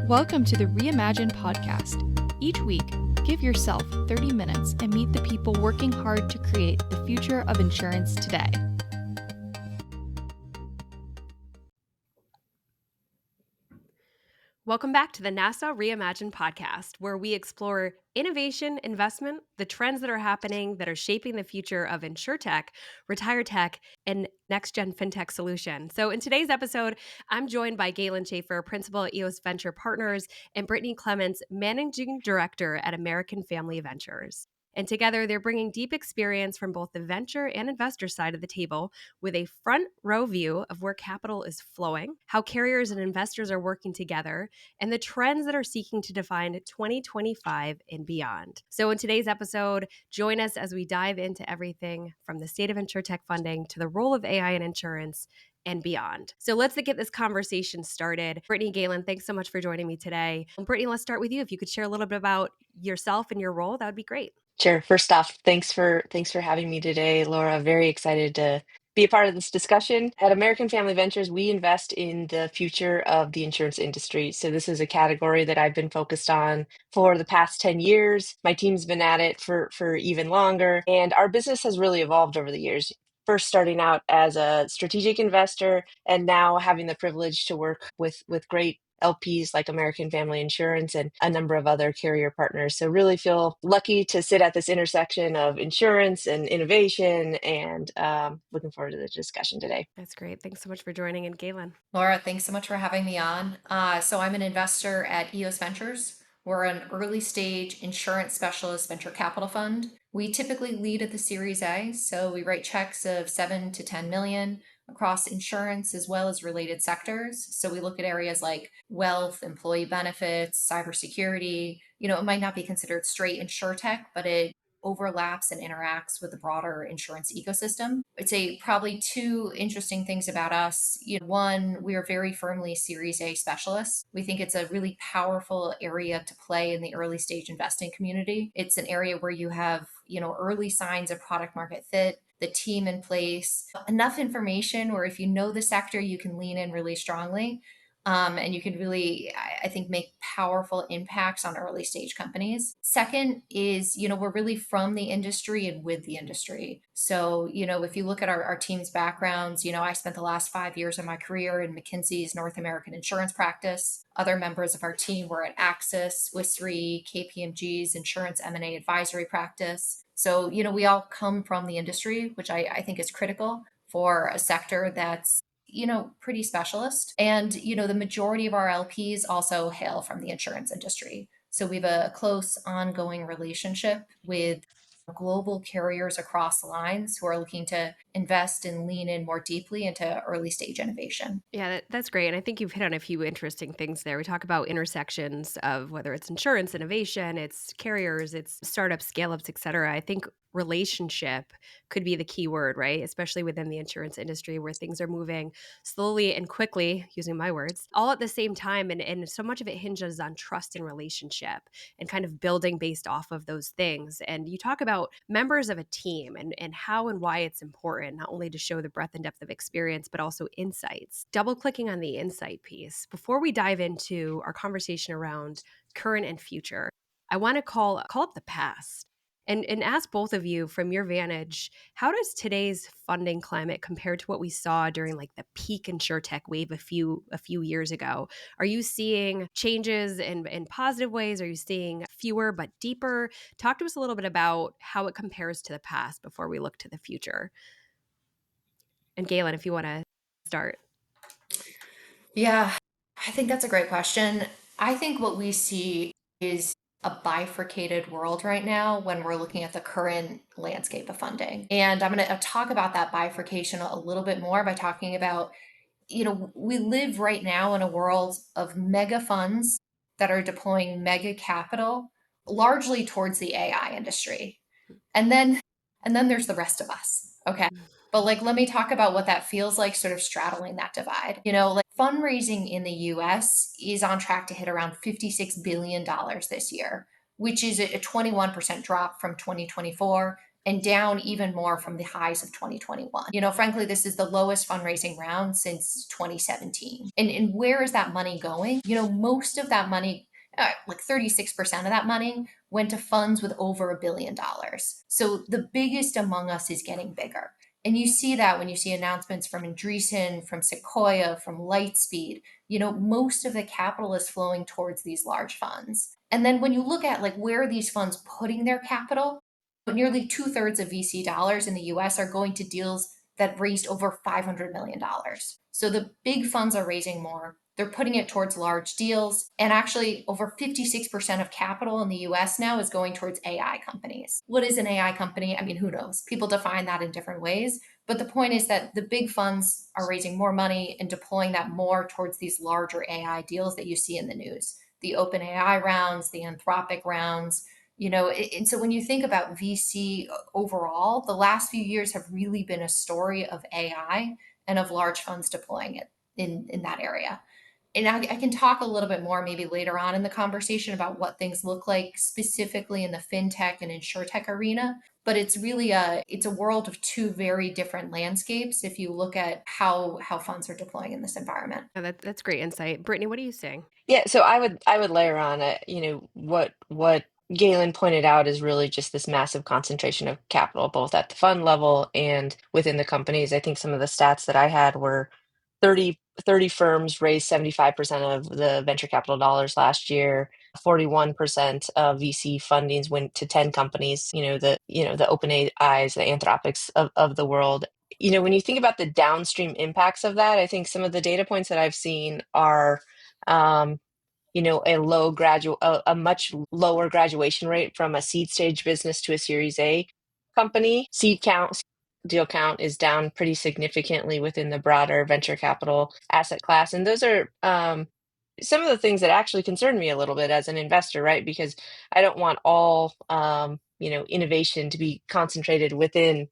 Welcome to the Reimagine Podcast. Each week, give yourself 30 minutes and meet the people working hard to create the future of insurance today. Welcome back to the Nassau Reimagine Podcast, where we explore innovation, investment, the trends that are happening that are shaping the future of Insurtech, retire tech, and next-gen Fintech solution. So in today's episode, I'm joined by Galen Shaffer, Principal at EOS Venture Partners, and Brittany Clements, Managing Director at American Family Ventures. And together, they're bringing deep experience from both the venture and investor side of the table with a front row view of where capital is flowing, how carriers and investors are working together, and the trends that are seeking to define 2025 and beyond. So in today's episode, join us as we dive into everything from the state of Insurtech funding to the role of AI in insurance and beyond. So let's get this conversation started. Brittany, Galen, thanks so much for joining me today. Brittany, let's start with you. If you could share a little bit about yourself and your role, that would be great. Sure. First off, thanks for having me today, Laura. Very excited to be a part of this discussion. At American Family Ventures, we invest in the future of the insurance industry. So this is a category that I've been focused on for the past 10 years. My team's been at it for even longer, and our business has really evolved over the years. First starting out as a strategic investor, and now having the privilege to work with great LPs like American Family Insurance and a number of other carrier partners. So really feel lucky to sit at this intersection of insurance and innovation, and looking forward to the discussion today. That's great. Thanks so much for joining. And Galen. Laura, thanks so much for having me on. So I'm an investor at EOS Ventures. We're an early stage insurance specialist venture capital fund. We typically lead at the Series A, so we write checks of 7 to 10 million across insurance as well as related sectors. So we look at areas like wealth, employee benefits, cybersecurity. It might not be considered straight insurtech, but it overlaps and interacts with the broader insurance ecosystem. I'd say probably two interesting things about us. One, we are very firmly Series A specialists. We think it's a really powerful area to play in the early stage investing community. It's an area where you have, early signs of product market fit, the team in place, enough information where if you know the sector, you can lean in really strongly. And you can really, I think, make powerful impacts on early stage companies. Second is, we're really from the industry and with the industry. So, if you look at our team's backgrounds, I spent the last 5 years of my career in McKinsey's North American insurance practice. Other members of our team were at Axis, Swiss Re, KPMG's insurance M&A advisory practice. So, we all come from the industry, which I think is critical for a sector that's pretty specialist. And, the majority of our LPs also hail from the insurance industry. So we have a close ongoing relationship with global carriers across lines who are looking to invest and lean in more deeply into early stage innovation. Yeah, that's great. And I think you've hit on a few interesting things there. We talk about intersections of whether it's insurance, innovation, it's carriers, it's startups, scale-ups, et cetera. I think relationship could be the key word, right? Especially within the insurance industry where things are moving slowly and quickly, using my words, all at the same time. And so much of it hinges on trust and relationship and kind of building based off of those things. And you talk about members of a team and how and why it's important, not only to show the breadth and depth of experience, but also insights. Double clicking on the insight piece. Before we dive into our conversation around current and future, I want to call up the past. And ask both of you from your vantage, how does today's funding climate compare to what we saw during like the peak insurtech wave a few years ago? Are you seeing changes in positive ways? Are you seeing fewer but deeper? Talk to us a little bit about how it compares to the past before we look to the future. And Galen, if you want to start. Yeah, I think that's a great question. I think what we see is a bifurcated world right now when we're looking at the current landscape of funding. And I'm going to talk about that bifurcation a little bit more by talking about, we live right now in a world of mega funds that are deploying mega capital largely towards the AI industry. And then there's the rest of us. Okay. But let me talk about what that feels like sort of straddling that divide. Fundraising in the US is on track to hit around $56 billion this year, which is a 21% drop from 2024, and down even more from the highs of 2021. Frankly, this is the lowest fundraising round since 2017. And where is that money going? Most of that money, like 36% of that money, went to funds with over $1 billion. So the biggest among us is getting bigger. And you see that when you see announcements from Andreessen, from Sequoia, from Lightspeed. Most of the capital is flowing towards these large funds. And then when you look at like where are these funds putting their capital, nearly 2/3 of VC dollars in the US are going to deals that raised over $500 million. So the big funds are raising more. They're putting it towards large deals. And actually, over 56% of capital in the US now is going towards AI companies. What is an AI company? I mean, who knows? People define that in different ways. But the point is that the big funds are raising more money and deploying that more towards these larger AI deals that you see in the news. The OpenAI rounds, the Anthropic rounds, and so when you think about VC overall, the last few years have really been a story of AI and of large funds deploying it in that area. And I can talk a little bit more maybe later on in the conversation about what things look like specifically in the fintech and insurtech arena. But it's really it's a world of two very different landscapes if you look at how funds are deploying in this environment. Oh, that's great insight. Brittany, what are you saying? Yeah, so I would layer on it, what Galen pointed out is really just this massive concentration of capital, both at the fund level and within the companies. I think some of the stats that I had were 30 firms raised 75% of the venture capital dollars last year. 41% of VC fundings went to 10 companies, the OpenAIs, the Anthropics of the world. When you think about the downstream impacts of that, I think some of the data points that I've seen are um, a much lower graduation rate from a seed stage business to a Series A company. Deal count is down pretty significantly within the broader venture capital asset class. And those are some of the things that actually concern me a little bit as an investor, right? Because I don't want all innovation to be concentrated within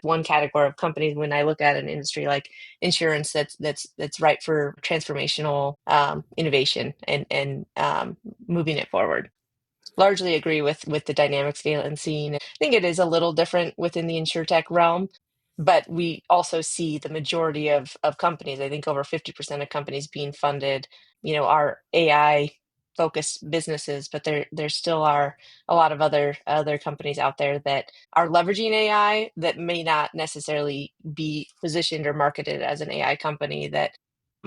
one category of companies. When I look at an industry like insurance, that's ripe for transformational innovation and moving it forward. Largely agree with the dynamics Galen seeing. I think it is a little different within the insurtech realm, but we also see the majority of companies. I think over 50% of companies being funded, are AI focused businesses, but there still are a lot of other companies out there that are leveraging AI that may not necessarily be positioned or marketed as an AI company that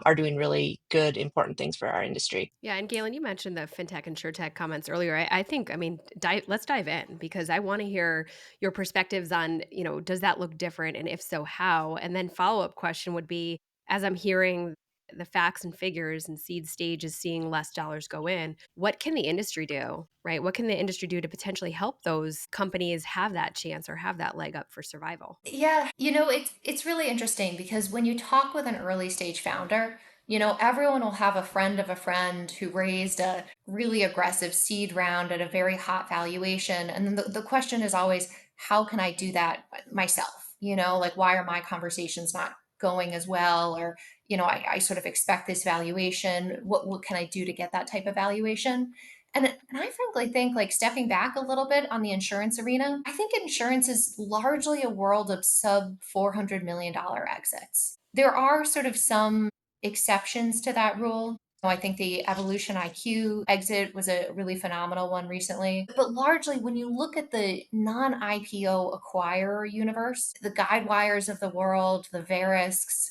are doing really good, important things for our industry. Yeah, and Galen, you mentioned the fintech and insurtech comments earlier. I think, I mean, let's dive in because I want to hear your perspectives on, does that look different? And if so, how? And then follow-up question would be, as I'm hearing the facts and figures and seed stage is seeing less dollars go in, what can the industry do, right? What can the industry do to potentially help those companies have that chance or have that leg up for survival? Yeah, it's really interesting because when you talk with an early stage founder, everyone will have a friend of a friend who raised a really aggressive seed round at a very hot valuation. And then the question is always, how can I do that myself? Like, why are my conversations not going as well? Or, I sort of expect this valuation. What can I do to get that type of valuation? And I frankly think, like, stepping back a little bit on the insurance arena, I think insurance is largely a world of sub $400 million exits. There are sort of some exceptions to that rule. I think the Evolution IQ exit was a really phenomenal one recently. But largely, when you look at the non IPO acquirer universe, the Guidewires of the world, the Verisks,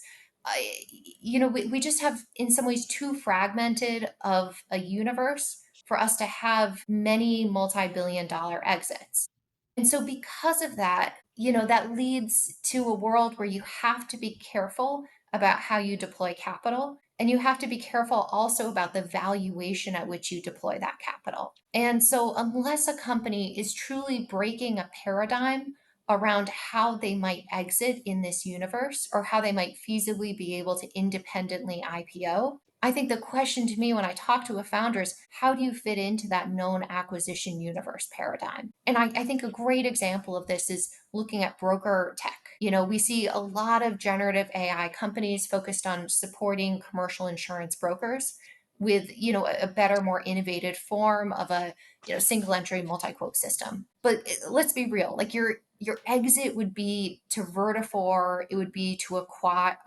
we just have, in some ways, too fragmented of a universe for us to have many multi-billion dollar exits. And so because of that, that leads to a world where you have to be careful about how you deploy capital. And you have to be careful also about the valuation at which you deploy that capital. And so, unless a company is truly breaking a paradigm around how they might exit in this universe or how they might feasibly be able to independently IPO, I think the question to me when I talk to a founder is, how do you fit into that known acquisition universe paradigm? And I think a great example of this is looking at broker tech. We see a lot of generative AI companies focused on supporting commercial insurance brokers. with, a better, more innovative form of a, single entry multi-quote system. But let's be real, like your exit would be to vertifor, it would be to applied.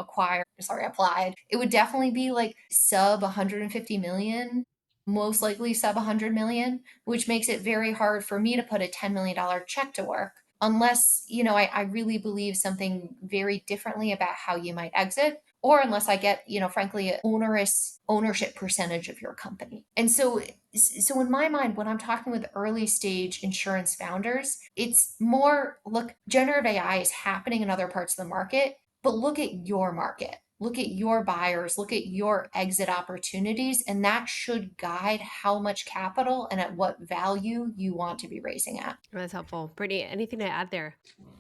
It would definitely be like sub 150 million, most likely sub 100 million, which makes it very hard for me to put a $10 million check to work unless, I really believe something very differently about how you might exit, or unless I get, frankly, an onerous ownership percentage of your company. And so in my mind, when I'm talking with early stage insurance founders, it's more, look, generative AI is happening in other parts of the market, but look at your market. Look at your buyers, look at your exit opportunities, and that should guide how much capital and at what value you want to be raising at. That's helpful. Brittany, anything to add there?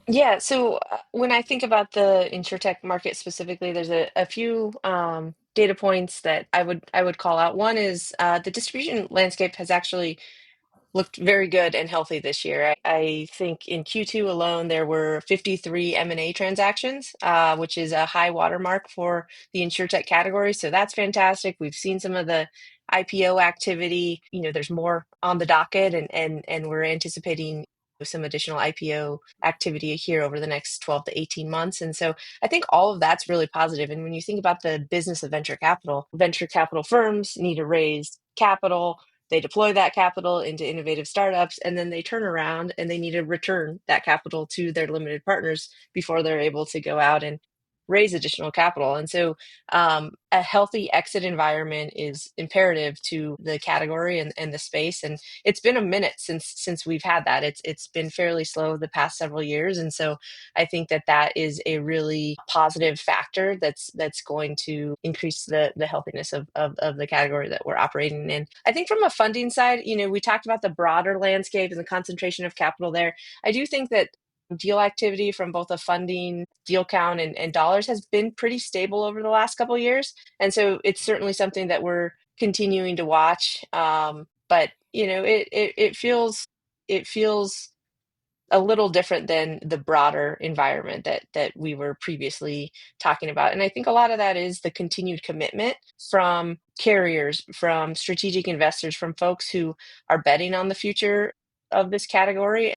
Yeah, so when I think about the insurtech market specifically, there's a few data points that I would call out. One is the distribution landscape has actually looked very good and healthy this year. I think in Q2 alone, there were 53 M&A transactions, which is a high watermark for the insurtech category. So that's fantastic. We've seen some of the IPO activity. There's more on the docket, and we're anticipating some additional IPO activity here over the next 12 to 18 months. And so I think all of that's really positive. And when you think about the business of venture capital firms need to raise capital. They deploy that capital into innovative startups, and then they turn around and they need to return that capital to their limited partners before they're able to go out and raise additional capital. And so a healthy exit environment is imperative to the category and the space. And it's been a minute since we've had that. It's been fairly slow the past several years. And so I think that is a really positive factor that's going to increase the healthiness of the category that we're operating in. I think from a funding side, we talked about the broader landscape and the concentration of capital there. I do think that deal activity from both a funding, deal count, and dollars has been pretty stable over the last couple of years. And so it's certainly something that we're continuing to watch. But it feels a little different than the broader environment that we were previously talking about. And I think a lot of that is the continued commitment from carriers, from strategic investors, from folks who are betting on the future of this category.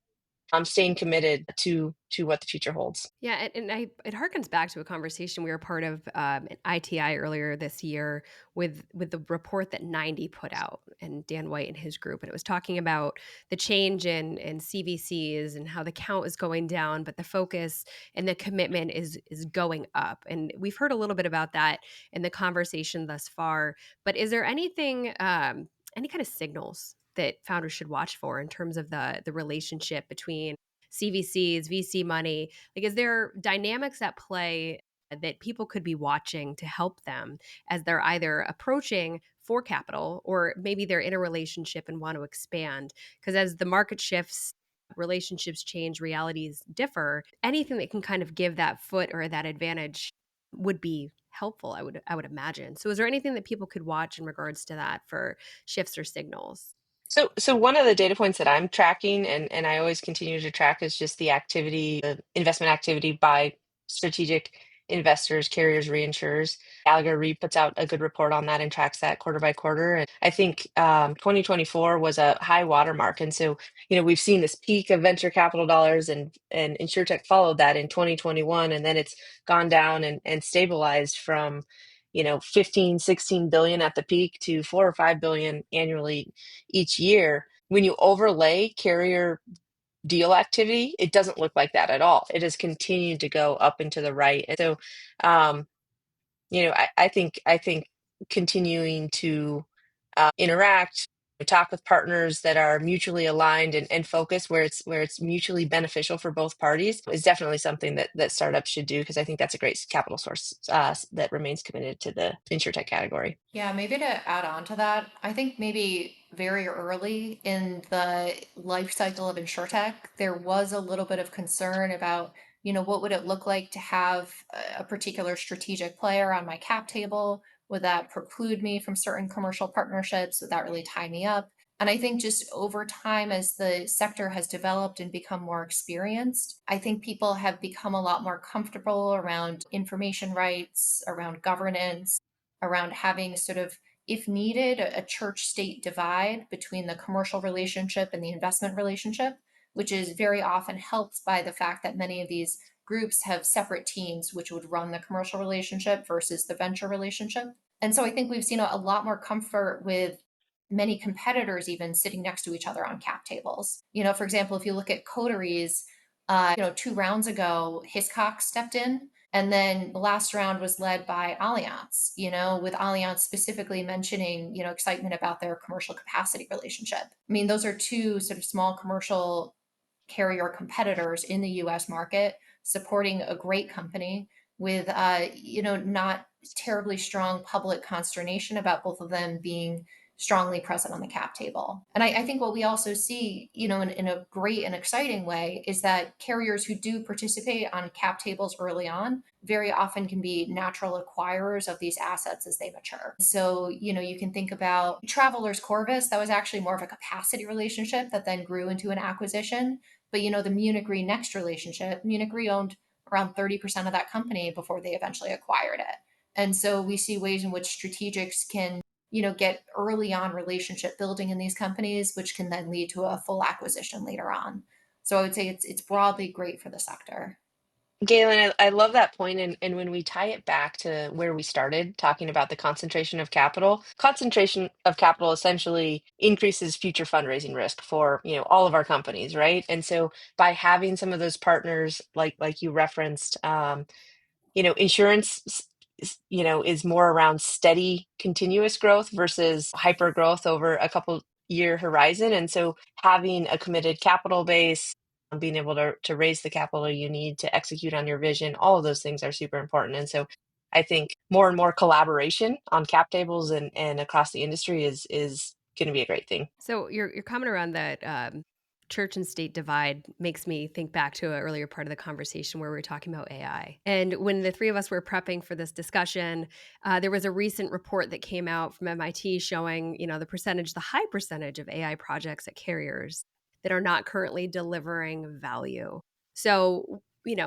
I'm staying committed to what the future holds. Yeah, it harkens back to a conversation we were part of at ITI earlier this year with the report that 90 put out, and Dan White and his group, and it was talking about the change in CVCs and how the count is going down, but the focus and the commitment is going up. And we've heard a little bit about that in the conversation thus far. But is there anything, any kind of signals that founders should watch for in terms of the relationship between CVCs, VC money? Like, is there dynamics at play that people could be watching to help them as they're either approaching for capital, or maybe they're in a relationship and want to expand? Because as the market shifts, relationships change, realities differ. Anything that can kind of give that foot or that advantage would be helpful, I would imagine. So is there anything that people could watch in regards to that for shifts or signals? So one of the data points that I'm tracking, and I always continue to track, is just the investment activity by strategic investors, carriers, reinsurers. Gallagher Re puts out a good report on that and tracks that quarter by quarter. And I think 2024 was a high watermark. And so, we've seen this peak of venture capital dollars, and InsurTech followed that in 2021, and then it's gone down and stabilized from 15, 16 billion at the peak to 4 or 5 billion annually each year. When you overlay carrier deal activity, it doesn't look like that at all. It has continued to go up and to the right. And so, I think continuing to interact, talk with partners that are mutually aligned and focused where it's mutually beneficial for both parties is definitely something that startups should do, because I think that's a great capital source that remains committed to the insurtech category. Yeah, maybe to add on to that, I think maybe very early in the life cycle of InsurTech, there was a little bit of concern about, what would it look like to have a particular strategic player on my cap table? Would that preclude me from certain commercial partnerships? Would that really tie me up? And I think just over time, as the sector has developed and become more experienced, I think people have become a lot more comfortable around information rights, around governance, around having sort of if needed, a church-state divide between the commercial relationship and the investment relationship, which is very often helped by the fact that many of these groups have separate teams which would run the commercial relationship versus the venture relationship. And so I think we've seen a lot more comfort with many competitors even sitting next to each other on cap tables. For example, if you look at coteries, 2 rounds ago, Hiscox stepped in. And then the last round was led by Allianz, with Allianz specifically mentioning, excitement about their commercial capacity relationship. I mean, those are two sort of small commercial carrier competitors in the US market supporting a great company with, not terribly strong public consternation about both of them being strongly present on the cap table. And I think what we also see, in a great and exciting way is that carriers who do participate on cap tables early on very often can be natural acquirers of these assets as they mature. So, you can think about Travelers Corvus, that was actually more of a capacity relationship that then grew into an acquisition. But, the Munich Re Next relationship, Munich Re owned around 30% of that company before they eventually acquired it. And so we see ways in which strategics can get early on relationship building in these companies, which can then lead to a full acquisition later on. So I would say it's broadly great for the sector. Galen, I love that point. And when we tie it back to where we started talking about the concentration of capital essentially increases future fundraising risk for, all of our companies, right? And so by having some of those partners, like you referenced, insurance, is more around steady, continuous growth versus hyper growth over a couple year horizon. And so having a committed capital base, being able to raise the capital you need to execute on your vision, all of those things are super important. And so I think more and more collaboration on cap tables and across the industry is going to be a great thing. So your comment around that church and state divide makes me think back to an earlier part of the conversation where we were talking about AI. And when the three of us were prepping for this discussion, there was a recent report that came out from MIT showing, the high percentage of AI projects at carriers that are not currently delivering value. So,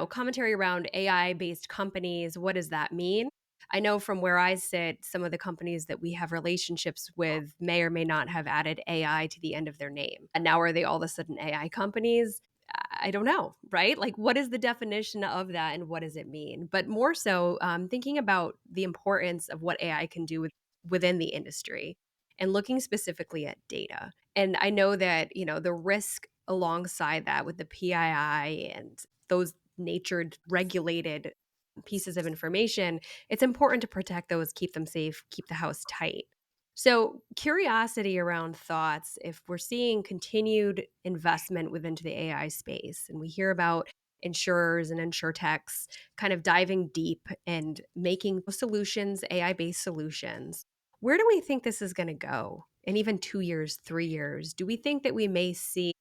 commentary around AI-based companies, what does that mean? I know from where I sit, some of the companies that we have relationships with may or may not have added AI to the end of their name. And now are they all of a sudden AI companies? I don't know, right? Like, what is the definition of that and what does it mean? But more so, thinking about the importance of what AI can do within the industry and looking specifically at data. And I know that, the risk alongside that with the PII and those natured regulated pieces of information, it's important to protect those, keep them safe, keep the house tight. So, curiosity around thoughts, if we're seeing continued investment within the AI space, and we hear about insurers and insurtechs kind of diving deep and making solutions, AI-based solutions, where do we think this is going to go? In even 2 years, 3 years, do we think that we may see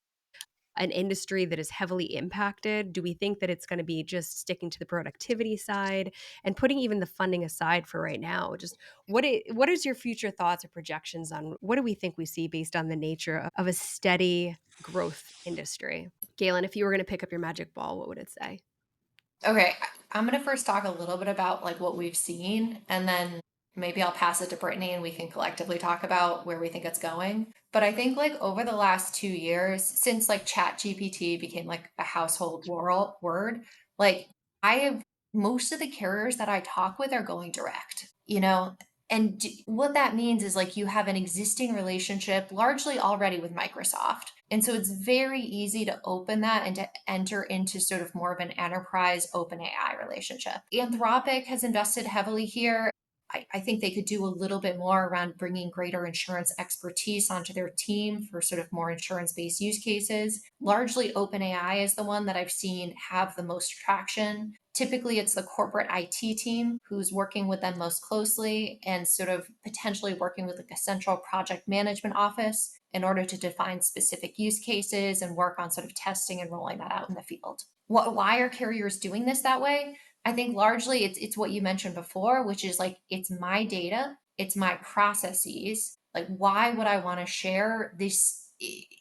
an industry that is heavily impacted? Do we think that it's going to be just sticking to the productivity side and putting even the funding aside for right now? Just what is your future thoughts or projections on what do we think we see based on the nature of a steady growth industry? Galen, if you were going to pick up your magic ball, what would it say? Okay, I'm going to first talk a little bit about like what we've seen, and then maybe I'll pass it to Brittany and we can collectively talk about where we think it's going. But I think like over the last 2 years, since like Chat GPT became like a household word, like I have most of the carriers that I talk with are going direct, and what that means is like you have an existing relationship largely already with Microsoft. And so it's very easy to open that and to enter into sort of more of an enterprise open AI relationship. Anthropic has invested heavily here. I think they could do a little bit more around bringing greater insurance expertise onto their team for sort of more insurance-based use cases. Largely, OpenAI is the one that I've seen have the most traction. Typically, it's the corporate IT team who's working with them most closely and sort of potentially working with like a central project management office in order to define specific use cases and work on sort of testing and rolling that out in the field. Why are carriers doing this that way? I think largely it's what you mentioned before, which is like, it's my data, it's my processes. Like, why would I want to share this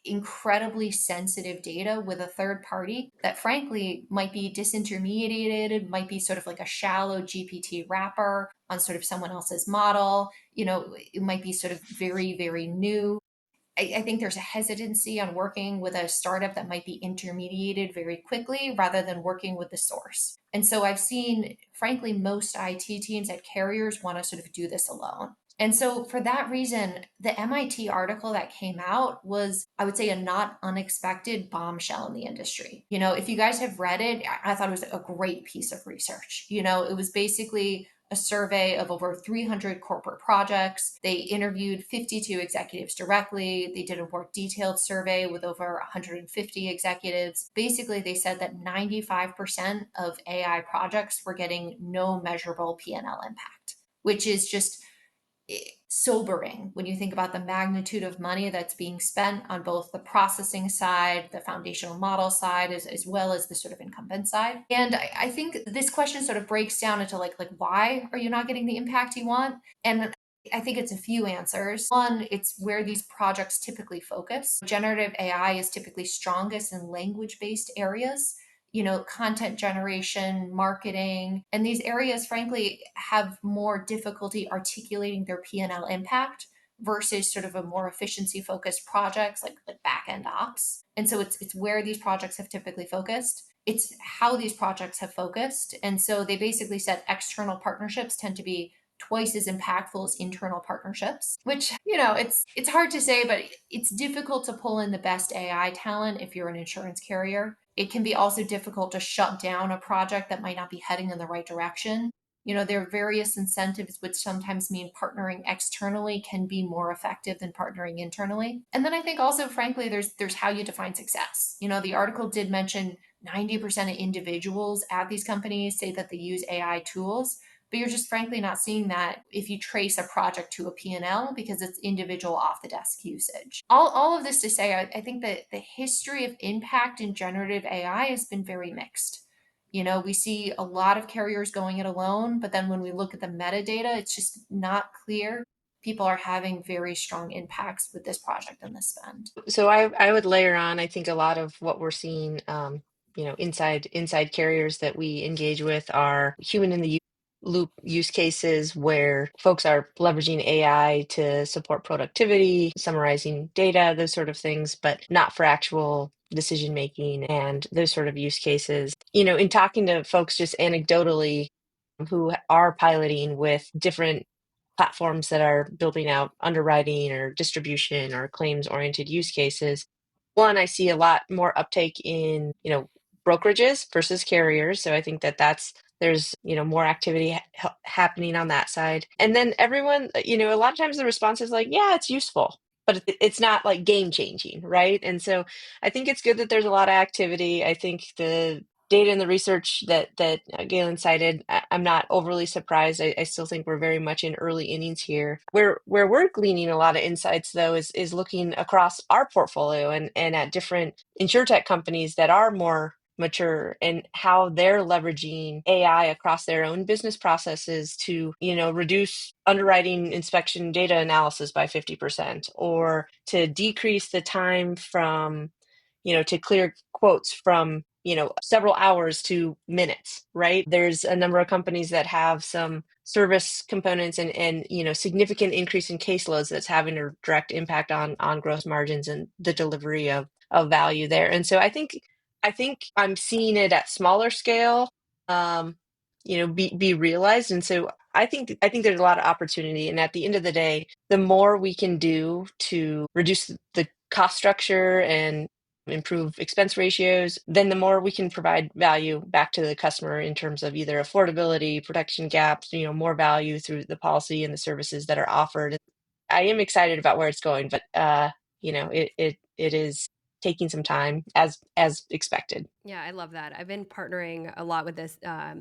incredibly sensitive data with a third party that frankly might be disintermediated, might be sort of like a shallow GPT wrapper, on sort of someone else's model. It might be sort of very, very new. I think there's a hesitancy on working with a startup that might be intermediated very quickly rather than working with the source. And so I've seen, frankly, most IT teams at carriers want to sort of do this alone. And so for that reason, the MIT article that came out was, I would say, a not unexpected bombshell in the industry. If you guys have read it, I thought it was a great piece of research. It was basically a survey of over 300 corporate projects. They interviewed 52 executives directly. They did a more detailed survey with over 150 executives. Basically, they said that 95% of AI projects were getting no measurable P&L impact, which is just sobering when you think about the magnitude of money that's being spent on both the processing side, the foundational model side, as well as the sort of incumbent side. And I think this question sort of breaks down into like why are you not getting the impact you want? And I think it's a few answers. One, it's where these projects typically focus. Generative AI is typically strongest in language-based areas, content generation, marketing, and these areas, frankly, have more difficulty articulating their P&L impact versus sort of a more efficiency focused projects like back end ops. And so it's where these projects have typically focused. It's how these projects have focused. And so they basically said external partnerships tend to be twice as impactful as internal partnerships, which, it's hard to say, but it's difficult to pull in the best AI talent if you're an insurance carrier. It can be also difficult to shut down a project that might not be heading in the right direction. There are various incentives, which sometimes mean partnering externally can be more effective than partnering internally. And then I think also, frankly, there's how you define success. The article did mention 90% of individuals at these companies say that they use AI tools, but you're just frankly not seeing that if you trace a project to a P&L because it's individual off the desk usage. All of this to say, I think that the history of impact in generative AI has been very mixed. We see a lot of carriers going it alone, but then when we look at the metadata, it's just not clear people are having very strong impacts with this project and this spend. So I would layer on, I think a lot of what we're seeing, inside carriers that we engage with are human in the loop use cases where folks are leveraging AI to support productivity, summarizing data, those sort of things, but not for actual decision making and those sort of use cases. In talking to folks just anecdotally who are piloting with different platforms that are building out underwriting or distribution or claims oriented use cases. One, I see a lot more uptake in, brokerages versus carriers. So I think there's, more activity happening on that side. And then everyone, a lot of times the response is like, yeah, it's useful, but it's not like game changing, right? And so I think it's good that there's a lot of activity. I think the data and the research that Galen cited, I'm not overly surprised. I still think we're very much in early innings here. Where we're gleaning a lot of insights, though, is looking across our portfolio and at different Insurtech companies that are more mature and how they're leveraging AI across their own business processes to, reduce underwriting inspection data analysis by 50% or to decrease the time from to clear quotes from, several hours to minutes, right? There's a number of companies that have some service components and significant increase in caseloads that's having a direct impact on gross margins and the delivery of value there. And so I think I'm seeing it at smaller scale, be realized. And so I think there's a lot of opportunity. And at the end of the day, the more we can do to reduce the cost structure and improve expense ratios, then the more we can provide value back to the customer in terms of either affordability, protection gaps, more value through the policy and the services that are offered. I am excited about where it's going, but it is taking some time as expected. Yeah, I love that. I've been partnering a lot with this, our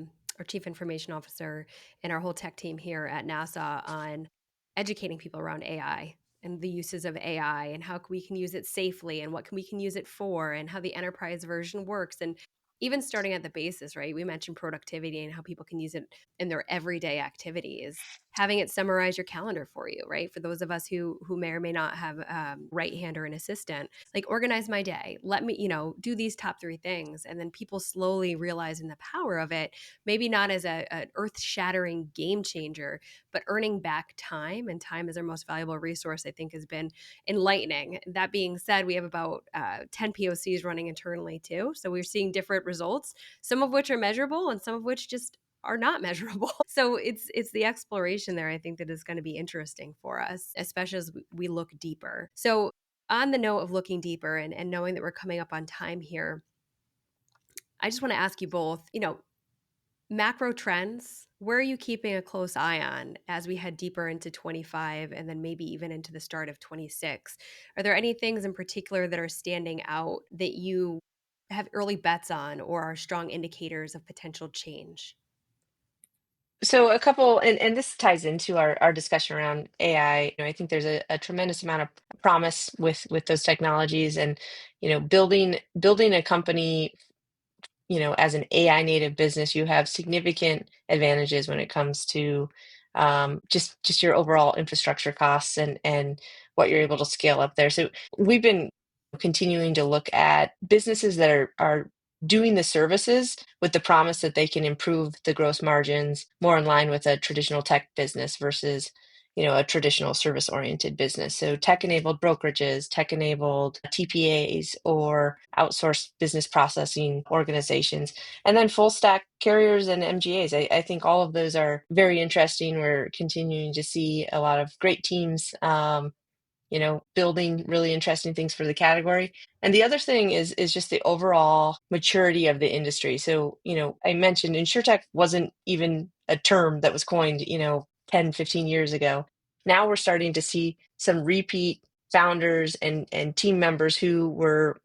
chief information officer and our whole tech team here at Nassau on educating people around AI and the uses of AI and how we can use it safely and what we can use it for and how the enterprise version works. And even starting at the basis, right? We mentioned productivity and how people can use it in their everyday activities. Having it summarize your calendar for you, right? For those of us who may or may not have right hand or an assistant, like organize my day. Let me, do these top 3 things, and then people slowly realizing the power of it. Maybe not as an earth-shattering game changer, but earning back time, and time is our most valuable resource, I think, has been enlightening. That being said, we have about 10 POCs running internally too, so we're seeing different results, some of which are measurable and some of which just are not measurable. So it's the exploration there, I think, that is going to be interesting for us, especially as we look deeper. So on the note of looking deeper and knowing that we're coming up on time here, I just want to ask you both, macro trends, where are you keeping a close eye on as we head deeper into 25 and then maybe even into the start of 26? Are there any things in particular that are standing out that you have early bets on or are strong indicators of potential change? So a couple, and this ties into our discussion around AI. I think there's a tremendous amount of promise with those technologies, and building a company, as an AI native business, you have significant advantages when it comes to just your overall infrastructure costs and what you're able to scale up there. So we've been continuing to look at businesses that are doing the services with the promise that they can improve the gross margins more in line with a traditional tech business versus a traditional service oriented business. So tech enabled brokerages, tech enabled TPAs, or outsourced business processing organizations, and then full stack carriers and MGAs. I think all of those are very interesting. We're continuing to see a lot of great teams building really interesting things for the category. And the other thing is just the overall maturity of the industry. So, I mentioned Insurtech wasn't even a term that was coined, 10, 15 years ago. Now we're starting to see some repeat founders and team members who were,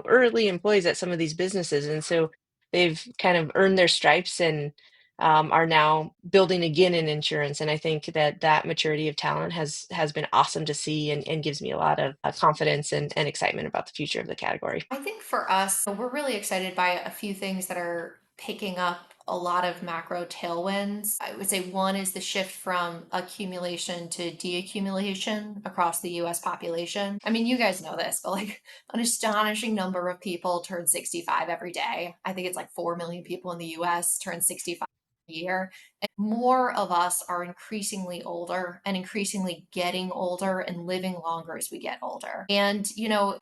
early employees at some of these businesses. And so they've kind of earned their stripes and are now building again in insurance. And I think that maturity of talent has been awesome to see, and gives me a lot of confidence and excitement about the future of the category. I think for us, we're really excited by a few things that are picking up a lot of macro tailwinds. I would say one is the shift from accumulation to deaccumulation across the US population. I mean, you guys know this, but like an astonishing number of people turn 65 every day. I think it's like 4 million people in the US turn 65 a year. More of us are increasingly older and increasingly getting older and living longer as we get older. And,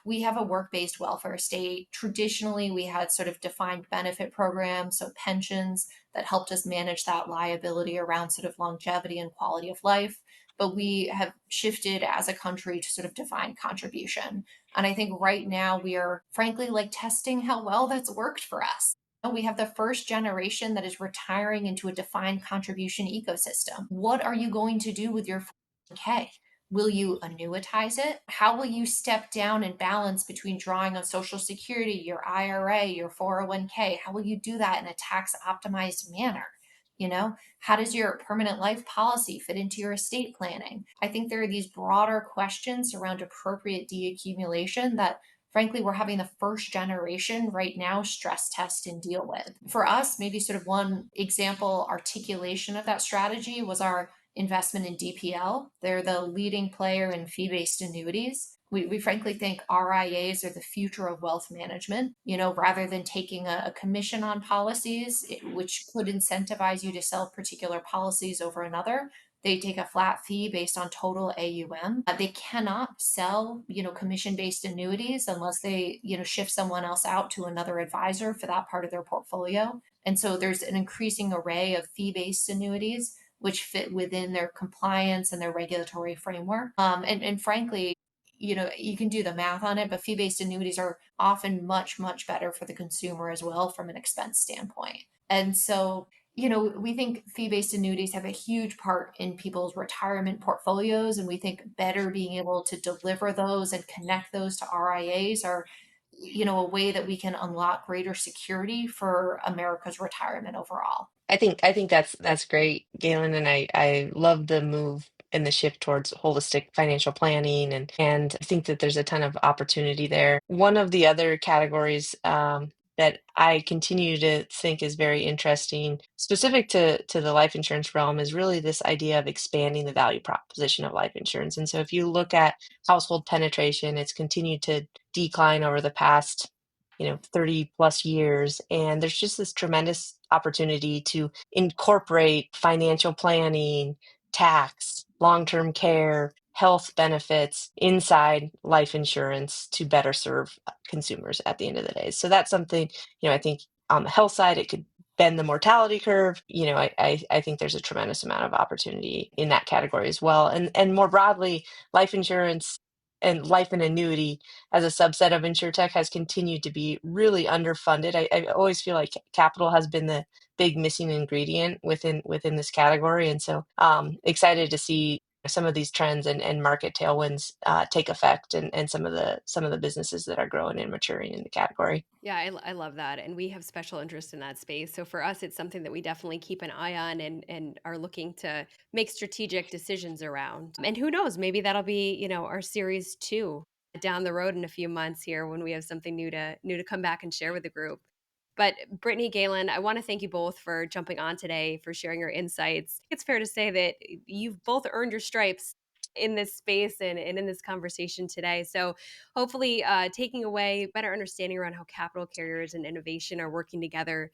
we have a work based welfare state. Traditionally, we had sort of defined benefit programs, so pensions that helped us manage that liability around sort of longevity and quality of life. But we have shifted as a country to sort of defined contribution. And I think right now we are frankly like testing how well that's worked for us. We have the first generation that is retiring into a defined contribution ecosystem. What are you going to do with your 401k? Will you annuitize it? How will you step down and balance between drawing on Social Security, your IRA, your 401k? How will you do that in a tax optimized manner? How does your permanent life policy fit into your estate planning? I think there are these broader questions around appropriate deaccumulation that frankly, we're having the first generation right now stress test and deal with. For us, maybe sort of one example articulation of that strategy was our investment in DPL. They're the leading player in fee-based annuities. We frankly think RIAs are the future of wealth management, rather than taking a commission on policies, which could incentivize you to sell particular policies over another. They take a flat fee based on total AUM. They cannot sell, commission-based annuities unless they, shift someone else out to another advisor for that part of their portfolio. And so there's an increasing array of fee-based annuities which fit within their compliance and their regulatory framework. And frankly, you can do the math on it, but fee-based annuities are often much, much better for the consumer as well from an expense standpoint. And so we think fee-based annuities have a huge part in people's retirement portfolios, and we think better being able to deliver those and connect those to RIAs are, a way that we can unlock greater security for America's retirement overall. I think that's great, Galen, and I love the move and the shift towards holistic financial planning, and I think that there's a ton of opportunity there. One of the other categories that I continue to think is very interesting, specific to the life insurance realm, is really this idea of expanding the value proposition of life insurance. And so if you look at household penetration, it's continued to decline over the past 30 plus years. And there's just this tremendous opportunity to incorporate financial planning, tax, long-term care, health benefits inside life insurance to better serve consumers at the end of the day. So that's something, I think on the health side, it could bend the mortality curve. I think there's a tremendous amount of opportunity in that category as well. And more broadly, life insurance and life and annuity as a subset of Insurtech has continued to be really underfunded. I always feel like capital has been the big missing ingredient within this category. And so excited to see some of these trends and market tailwinds take effect, and some of the businesses that are growing and maturing in the category. Yeah, I love that. And we have special interest in that space. So for us, it's something that we definitely keep an eye on and are looking to make strategic decisions around. And who knows, maybe that'll be, our series 2 down the road in a few months here when we have something new to come back and share with the group. But Brittany, Galen, I want to thank you both for jumping on today, for sharing your insights. It's fair to say that you've both earned your stripes in this space and in this conversation today. So hopefully taking away better understanding around how capital carriers and innovation are working together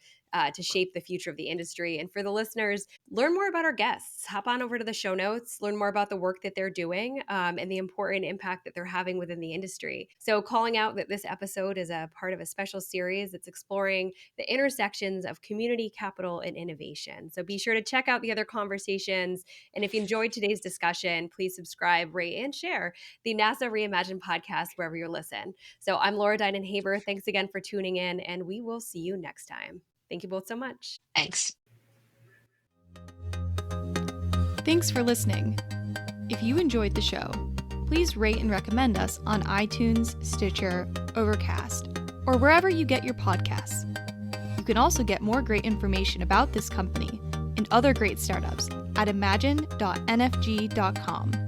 to shape the future of the industry. And for the listeners, learn more about our guests. Hop on over to the show notes, learn more about the work that they're doing and the important impact that they're having within the industry. So calling out that this episode is a part of a special series that's exploring the intersections of community, capital, and innovation. So be sure to check out the other conversations. And if you enjoyed today's discussion, please subscribe, rate, and share the Nassau Reimagine podcast wherever you listen. So I'm Laura Dinan Haber. Thanks again for tuning in, and we will see you next time. Thank you both so much. Thanks. Thanks for listening. If you enjoyed the show, please rate and recommend us on iTunes, Stitcher, Overcast, or wherever you get your podcasts. You can also get more great information about this company and other great startups at imagine.nfg.com.